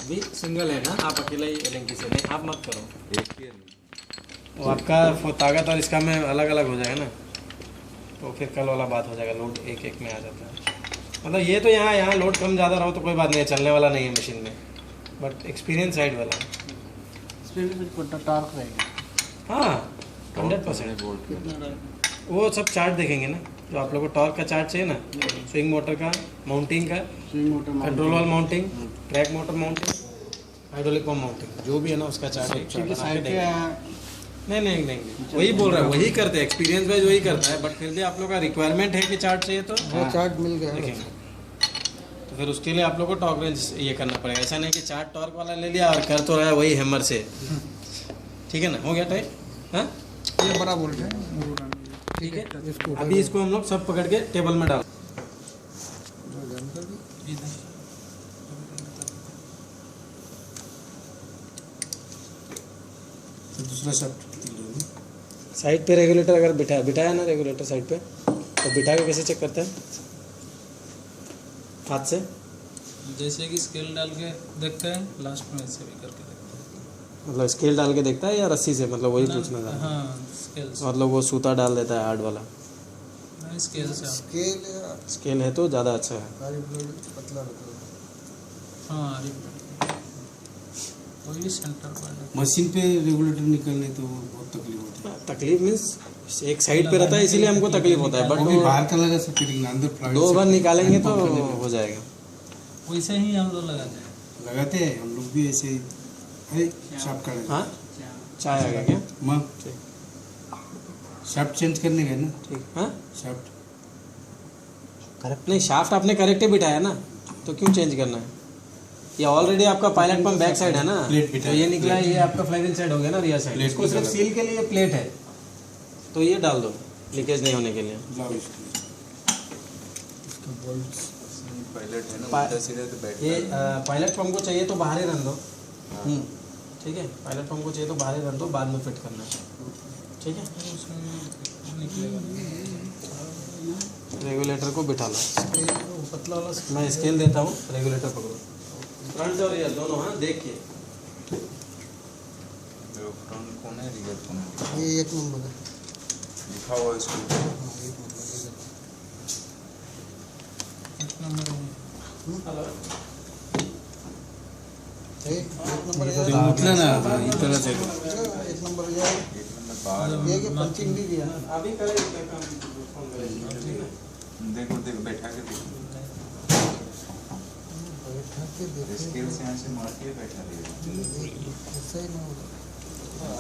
भी सिंगल है ना, आप अकेले ही एलेंकी से नहीं, आप मत करो। एक ही है नहीं। वो आपका ताकत और इसका में अलग अलग हो जाएगा ना, तो फिर कल वाला बात हो जाएगा, लोड एक एक में आ जाता है। मतलब ये तो यहाँ लोड कम ज़्यादा रहो तो कोई बात नहीं है, चलने वाला नहीं है मशीन में, बट एक्सपीरियंस साइड वाला है। टार्क रहेगा। हाँ 100%। बोल्ट वो सब चार्ट देखेंगे ना, जो आप लोग को टॉर्क का चार्ट चाहिए ना, स्विंग मोटर का, माउंटिंग का, स्विंग मोटर कंट्रोल वाल mounting, track motor mounting, hydraulic pump mounting, जो भी है ना उसका चार्ट साइड बना के पे देंगे। नहीं, वही बोल रहा है, वही करते हैं, एक्सपीरियंस वाइज वही करता है, बट फिर भी आप लोग का रिक्वायरमेंट है कि चार्ट चाहिए तो वो चार्ट मिल गया है। देखेंगे। तो फिर उसके लिए आप लोग को टॉर्क रेंज ये करना पड़ेगा, ऐसा नहीं कि चार्ट टॉर्क वाला ले लिया और कर तो रहा है वही हैमर से। ठीक है ना, हो गया टाइप। हाँ ये बड़ा बोल्ट है। ठीक है, अभी इसको हम लोग सब पकड़ के टेबल में डाल। दूसरा शॉट साइड पे रेगुलेटर अगर बिठाया ना रेगुलेटर साइड पे, तो बिठा के कैसे चेक करते हैं? हाथ से, जैसे कि स्केल डाल के देखते हैं, लास्ट में ऐसे भी करके देखते हैं। मतलब स्केल डाल के देखता है या रस्सी से, मतलब वही पूछना था। हाँ स्केल से, मतलब वो सूता डाल देता है हार्ड वाला। नहीं स्केल से। स्केल है तो ज़्यादा अच्छा है। पतला रहता है। हाँ कोई भी सेंटर पॉइंट। मशीन पे रेगुलेटर निकलने तो बहुत तकलीफ होती है। तकलीफ मीन्स एक साइड पे रहता है इसीलिए हमको तकलीफ होता है, बट वो भी बाहर का लगा से फिर अंदर दो बार निकालेंगे तो हो जाएगा। वैसे ही हम लोग लगाते हैं। लगाते हैं हम लोग भी ऐसे ही। अरे शाफ्ट का हाँ चाय आ गया क्या? माँ ठीक शाफ्ट चेंज करने गए ना। ठीक। हाँ शाफ्ट करेक्ट नहीं, शाफ्ट आपने करेक्ट ही बिठाया ना, तो क्यों चेंज करना है? ये ऑलरेडी आपका पायलट पंप बैक साइड है ना, प्लेट बिठाया। तो ये निकला है, ये आपका फ्लाइविल साइड हो गया ना, रियर साइड। प्लेट इसको सिर्फ बिठाया। सील के लिए प्लेट है, तो ये डाल दो लीकेज नहीं होने के लिए। लाओ इसको। इसका बोल्ट पायलट है ना, पा- उल्टा सीधा तो बैठ ये पायलट पंप को चाहिए तो बाहर ही रन दो। ठीक है, पायलट पंप को चाहिए तो बाहर ही रन दो, बाद में फिट करना है। ठीक है, उसमें निकलेगा। रेगुलेटर को बिठा लो। पतला वाला मैं स्केल देता हूँ, रेगुलेटर पकड़ो, फ्रंट और रियर दोनों। हाँ देख के, जो फ्रंट कौन है, रियर कौन है, ये एक नंबर है। लिखा हुआ है इसको। एक नंबर है। एक नंबर है। उतना ना इस तरह से एक नंबर है। एक नंबर बाहर ये कि पंचिंग भी दिया ना। अभी करे काम फोन करेंगे। ठीक है, देखो बैठा के देखो, बैठा के देखो। स्केल से यहाँ से मार के बैठा दिया। ऐसा ही नहीं होगा।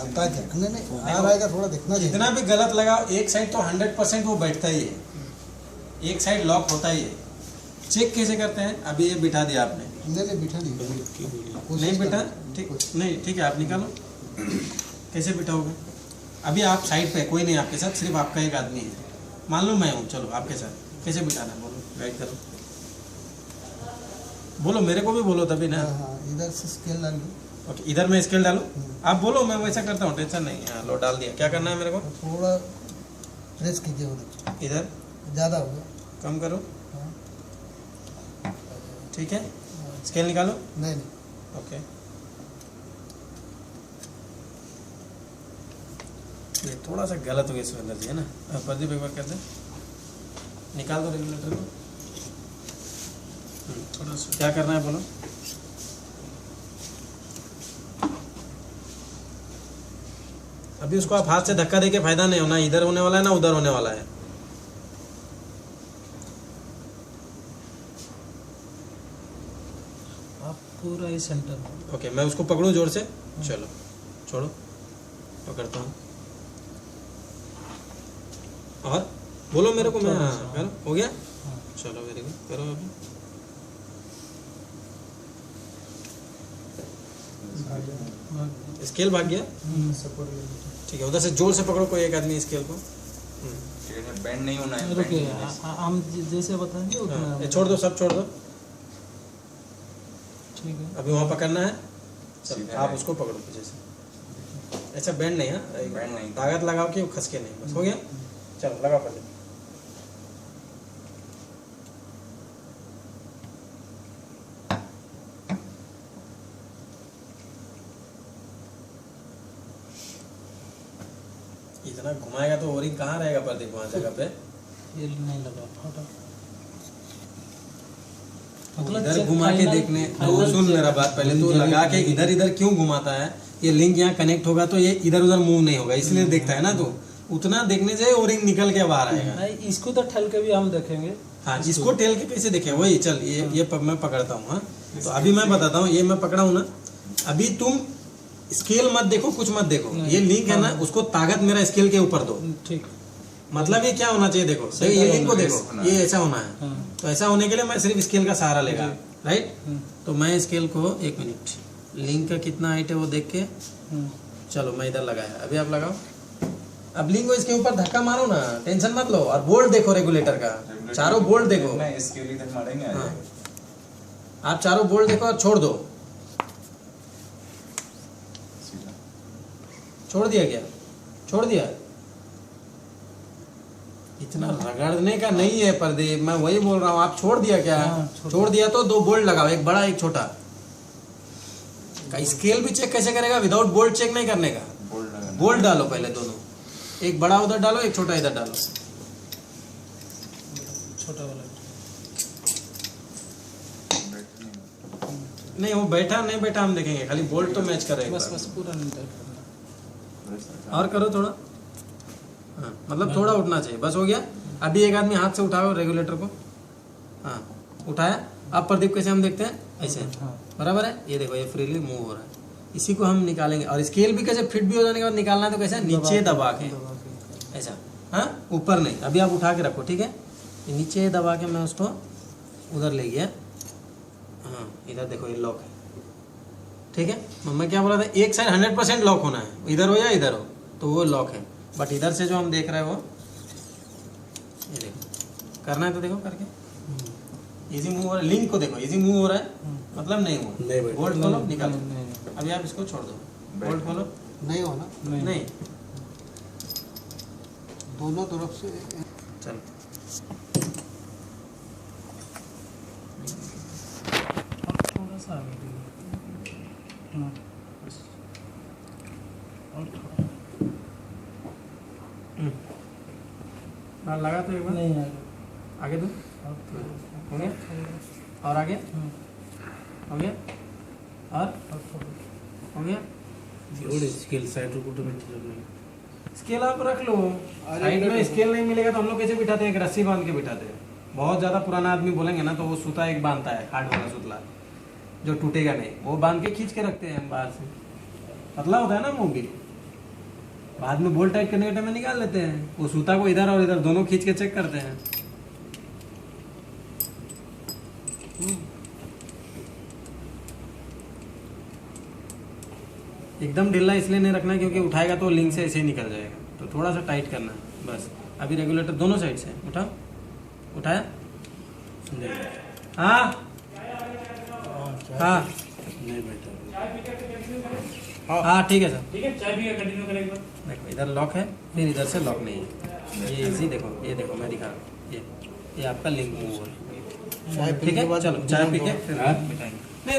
आता है देखने नहीं आ रहा है, थोड़ा देखना चाहिए। जितना भी गलत लगाओ, एक साइड तो 100% वो बैठता ही है, एक साइड लॉक होता ही है। चेक कैसे करते हैं? अभी ये बिठा दिया आपने, नहीं बिठा नहीं। नहीं बिठा, ठीक नहीं, ठीक है, आप निकालो। कैसे बिठाओगे? अभी आप साइड पे, कोई नहीं आपके साथ, सिर्फ आपका एक आदमी है, मान लो मैं हूँ, चलो आपके साथ कैसे बिठाना है बोलो, गाइड करो, बोलो, मेरे को भी बोलो तभी ना। हाँ इधर से स्केल डाल दो। ओके, इधर मैं स्केल डालूँ, आप बोलो, मैं वैसा करता हूँ, टेंशन नहीं है। लो डाल दिया, क्या करना है मेरे को? थोड़ा प्रेस कीजिए उधर, इधर ज़्यादा हो गया। कम करो, हाँ। ठीक है, स्केल निकालो। नहीं ओके, ये थोड़ा सा गलत हो गया सुरेंद्र जी, है ना? प्रदीप एक बार कर दे, निकाल दो रेगुलेटर को। थोड़ा सा क्या करना है बोलो। अभी उसको आप हाथ से धक्का देके फायदा नहीं होना, इधर होने वाला है ना उधर होने वाला है। आप पूरा ही सेंटर। ओके, मैं उसको पकड़ूं जोर से, चलो छोड़ो, पकड़ता हूँ, और बोलो मेरे को, मैं करो, हो गया, चलो वेरी गुड, करो अभी। स्केल भाग गया, ठीक है, उधर से जोर से पकड़ो कोई एक आदमी स्केल को। बैंड नहीं होना है, रुकिए, bend नहीं होना है। हम जैसे बताएंगे उतना। ये छोड़ दो, सब छोड़ दो, ठीक है। अभी वहाँ पकड़ना है, चलो सीधा आप है। उसको पकड़ो पीछे से। अच्छा बैंड नहीं है, बैंड नहीं। ताकत लगाओ कि वो खसके नहीं, बस हो गया, चलो लगाओ पहले। इतना घुमाएगा तो ओरिंग कहाँ रहेगा प्रदीप वहाँ जगह पे? ये नहीं लगा फटा इधर घुमा के देखने तो सुन मेरा बात पहले तो लगा के इधर इधर क्यों घुमाता है? ये लिंक यहाँ कनेक्ट होगा तो ये इधर उधर मूव नहीं होगा, इसलिए देखता है ना। तो उतना देखने से ओरिंग निकल के बाहर आएगा। नहीं, इसको तो ठल के भी हम देखेंगे। हाँ, इसको टेल के कैसे देखे वही चल मैं पकड़ता हूँ। हाँ, तो अभी मैं बताता हूँ, ये मैं पकड़ा हूँ ना, अभी तुम स्केल मत देखो, कुछ मत देखो, ये लिंक है ना, उसको ताकत मेरा स्केल के ऊपर दो। ठीक, मतलब ये क्या होना चाहिए देखो, ये लिंक को देखो, ये ऐसा होना है। तो ऐसा होने के लिए मैं सिर्फ स्केल का सहारा लेगा, राइट। तो मैं स्केल को 1 मिनट, लिंक का कितना हाइट है वो देख के, चलो मैं इधर लगाया, अभी आप लगाओ। अब लिंक को इसके ऊपर धक्का मारो ना, टेंशन मत लो। और बोल्ट देखो रेगुलेटर का, चारों बोल्ट देखो। नहीं, इसके लिए इधर मारेंगे आ हाँ। जाएगा। आप चारों बोल्ट देखो और छोड़ दो। सीधा। छोड़ दिया क्या? छोड़ दिया। इतना रगड़ने का नहीं है प्रदीप, मैं वही बोल रहा हूँ। आप छोड़ दिया क्या? छोड़ दिया तो 2 बोल्ट लगाओ, एक बड़ा एक छोटा। स्केल भी चेक कैसे करेगा? विदाउट बोल्ट चेक नहीं करने का। बोल्ट लगाना। बोल्ट डालो पहले दोनों, एक बड़ा उधर डालो, एक छोटा इधर डालो। छोटा वाला नहीं, वो बैठा नहीं बैठा हम देखेंगे, खाली बोल्ट तो मैच करेगा। बस पूरा नहीं टाइट करना। और करो थोड़ा, हाँ, मतलब थोड़ा उठना चाहिए, बस हो गया। अभी एक आदमी हाथ से उठाओ रेगुलेटर को। हाँ, उठाया। अब प्रदीप कैसे हम देखते हैं? ऐसे, बराबर है। ये देखो, ये फ्रीली मूव हो रहा है। इसी को हम निकालेंगे। और स्केल भी कैसे फिट भी हो जाने के बाद निकालना है तो कैसे? नीचे दबा के ऐसा, हाँ, ऊपर नहीं। अभी आप उठा के रखो, ठीक है। नीचे दबा के मैं उसको उधर ले गया। हाँ, इधर देखो, ये लॉक है, ठीक है। मैं क्या बोला था, एक साइड 100% लॉक होना है, इधर हो या इधर हो, तो वो लॉक है। बट इधर से जो हम देख रहे हैं वो, ये देखो, करना है तो देखो करके। इजी मूव हो रहा है, लिंक को देखो, इजी मूव हो रहा है, मतलब नहीं हुआ। बोल्ट खोलो, निकालो। अभी आप इसको छोड़ दो, बोल्ट खोलो। नहीं हो ना, नहीं, दोनों तरफ से। चल थोड़ा सा आगे दीजिए। और थोड़ा लगा तो एक बार, नहीं आगे दो, हो गया। और आगे हो गया, और हो गया। स्केल साइड स्केल आप रख लो, साइड में स्केल नहीं मिलेगा तो हम लोग कैसे बिठाते हैं? एक रस्सी बांध के बिठाते हैं। बहुत ज्यादा पुराना आदमी बोलेंगे ना तो वो सूता एक बांधता है, हार्ड वाला सुतला जो टूटेगा नहीं, वो बांध के खींच के रखते हैं हम बाहर से। पतला होता है ना मूंग भी, बाद में बोल्ट टाइट करने के टाइम में निकाल लेते हैं। वो सूता को इधर और इधर दोनों खींच के चेक करते हैं। एकदम ढीला इसलिए नहीं रखना क्योंकि उठाएगा तो लिंक से ऐसे ही निकल जाएगा, तो थोड़ा सा टाइट करना है बस। अभी रेगुलेटर दोनों साइड से उठाओ, उठाया, हाँ हाँ नहीं बैठा। हाँ, ठीक है सर। ठीक है, चाय भी कंटिन्यू करेंगे। देखो इधर लॉक है, फिर इधर से लॉक नहीं है। ये इजी देखो, ये देखो मैं दिखा रहा हूँ, ये आपका लिंक मूव हो रहा है, ठीक है। चलो चाय पी के फिर बिठाएंगे।